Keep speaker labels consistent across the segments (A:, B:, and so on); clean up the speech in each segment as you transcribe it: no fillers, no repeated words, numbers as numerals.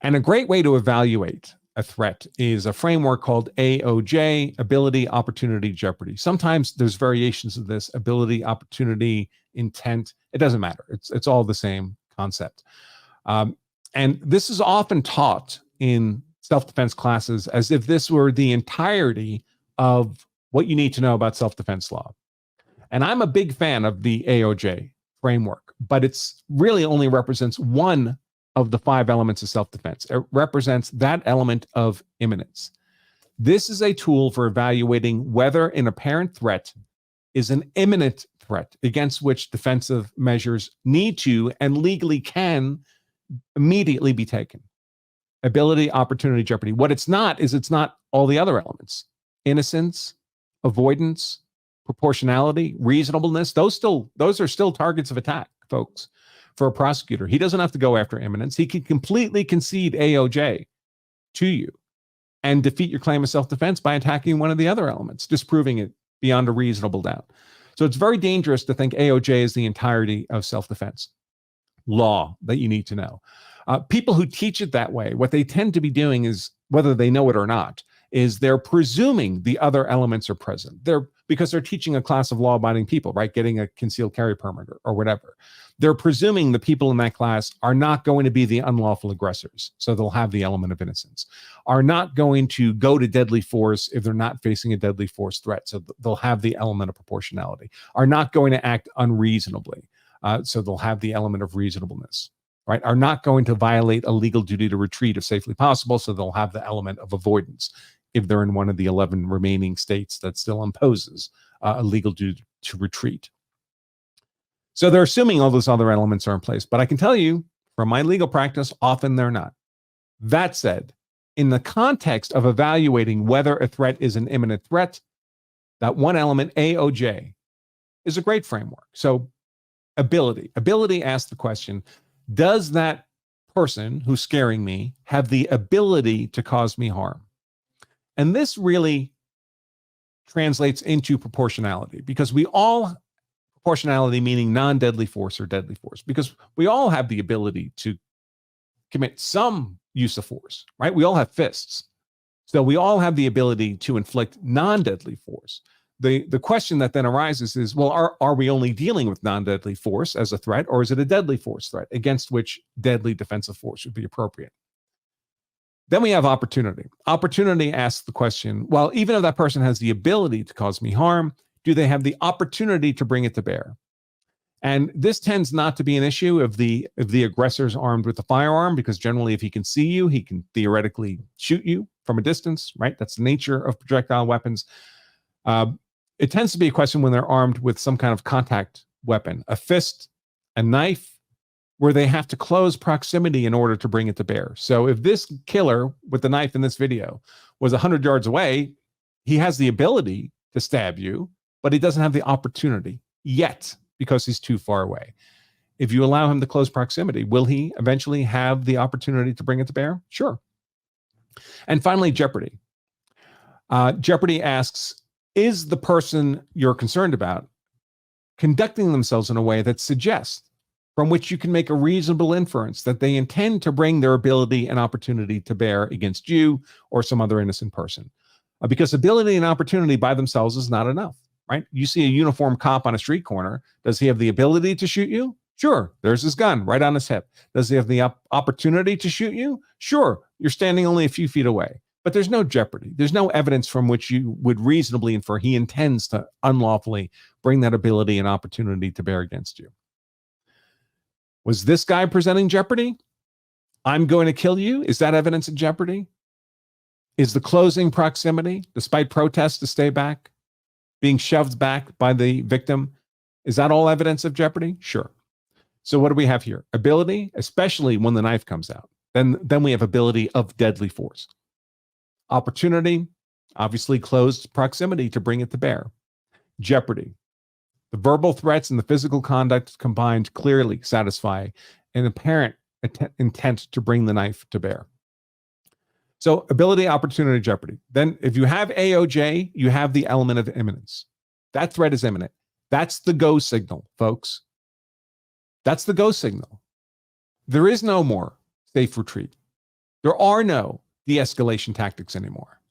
A: And a great way to evaluate a threat is a framework called AOJ, ability, opportunity, jeopardy. Sometimes there's variations of this: ability, opportunity, intent. It doesn't matter. It's all the same concept. And this is often taught in self-defense classes as if this were the entirety of what you need to know about self-defense law. And I'm a big fan of the AOJ framework, but it's really only represents one of the 5 elements of self-defense. It represents that element of imminence. This is a tool for evaluating whether an apparent threat is an imminent threat against which defensive measures need to and legally can immediately be taken. Ability, opportunity, jeopardy. What it's not is it's not all the other elements. Innocence, avoidance, proportionality, reasonableness. Those are still targets of attack, folks. For a prosecutor, he doesn't have to go after imminence. He can completely concede AOJ to you and defeat your claim of self-defense by attacking one of the other elements, disproving it beyond a reasonable doubt. So it's very dangerous to think AOJ is the entirety of self-defense law that you need to know. People who teach it that way, what they tend to be doing is, whether they know it or not, is they're presuming the other elements are present. Because they're teaching a class of law-abiding people, right? Getting a concealed carry permit or whatever. They're presuming the people in that class are not going to be the unlawful aggressors, so they'll have the element of innocence, are not going to go to deadly force if they're not facing a deadly force threat, so they'll have the element of proportionality, are not going to act unreasonably, so they'll have the element of reasonableness, right? Are not going to violate a legal duty to retreat if safely possible, so they'll have the element of avoidance if they're in one of the 11 remaining states that still imposes a legal duty to retreat. So they're assuming all those other elements are in place, but I can tell you from my legal practice, often they're not. That said, in the context of evaluating whether a threat is an imminent threat, that one element, AOJ, is a great framework. So ability asks the question, does that person who's scaring me have the ability to cause me harm? And this really translates into proportionality, because proportionality meaning non-deadly force or deadly force, because we all have the ability to commit some use of force, right? We all have fists. So we all have the ability to inflict non-deadly force. The question that then arises is, well, are we only dealing with non-deadly force as a threat, or is it a deadly force threat against which deadly defensive force would be appropriate? Then we have opportunity. Opportunity asks the question, well, even if that person has the ability to cause me harm, do they have the opportunity to bring it to bear? And this tends not to be an issue if the aggressor's armed with a firearm, because generally if he can see you, he can theoretically shoot you from a distance, right? That's the nature of projectile weapons. It tends to be a question when they're armed with some kind of contact weapon, a fist, a knife, where they have to close proximity in order to bring it to bear. So if this killer with the knife in this video was 100 yards away, he has the ability to stab you, but he doesn't have the opportunity yet because he's too far away. If you allow him to close proximity, will he eventually have the opportunity to bring it to bear? Sure. And finally, jeopardy. Jeopardy asks, is the person you're concerned about conducting themselves in a way that suggests, from which you can make a reasonable inference that they intend to bring their ability and opportunity to bear against you or some other innocent person? Because ability and opportunity by themselves is not enough, right? You see a uniformed cop on a street corner. Does he have the ability to shoot you? Sure. There's his gun right on his hip. Does he have the opportunity to shoot you? Sure. You're standing only a few feet away. But there's no jeopardy. There's no evidence from which you would reasonably infer he intends to unlawfully bring that ability and opportunity to bear against you. Was this guy presenting jeopardy? I'm going to kill you. Is that evidence of jeopardy? Is the closing proximity, despite protests to stay back, being shoved back by the victim, is that all evidence of jeopardy? Sure. So what do we have here? Ability, especially when the knife comes out. Then we have ability of deadly force. Opportunity, obviously closed proximity to bring it to bear. Jeopardy. The verbal threats and the physical conduct combined clearly satisfy an apparent intent to bring the knife to bear. So ability, opportunity, jeopardy. Then if you have AOJ, you have the element of imminence. That threat is imminent. That's the go signal, folks. That's the go signal. There is no more safe retreat. There are no de-escalation tactics anymore.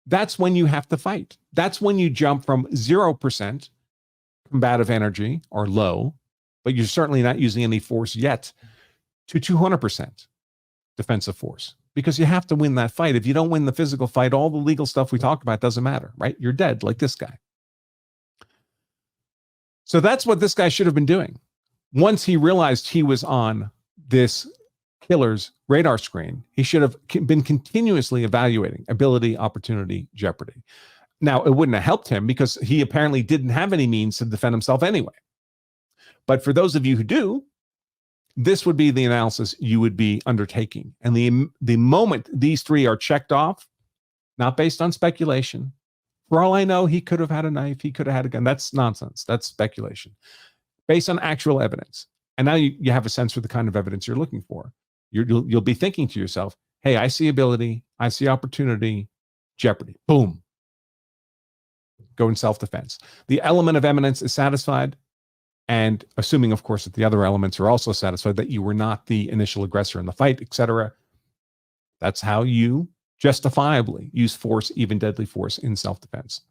A: That's when you have to fight. That's when you jump from 0% combative energy or low, but you're certainly not using any force yet, to 200% defensive force, because you have to win that fight. If you don't win the physical fight, all the legal stuff we talked about doesn't matter, right? You're dead, like this guy. So that's what this guy should have been doing. Once he realized he was on this killer's radar screen, he should have been continuously evaluating ability, opportunity, jeopardy. Now, it wouldn't have helped him because he apparently didn't have any means to defend himself anyway. But for those of you who do, this would be the analysis you would be undertaking. And the moment these three are checked off, not based on speculation, for all I know, he could have had a knife, he could have had a gun. That's nonsense. That's speculation. Based on actual evidence. And now you have a sense for the kind of evidence you're looking for. You'll be thinking to yourself, hey, I see ability, I see opportunity, jeopardy. Boom. Go in self-defense. The element of eminence is satisfied. And assuming, of course, that the other elements are also satisfied, that you were not the initial aggressor in the fight, etc. That's how you justifiably use force, even deadly force, in self-defense.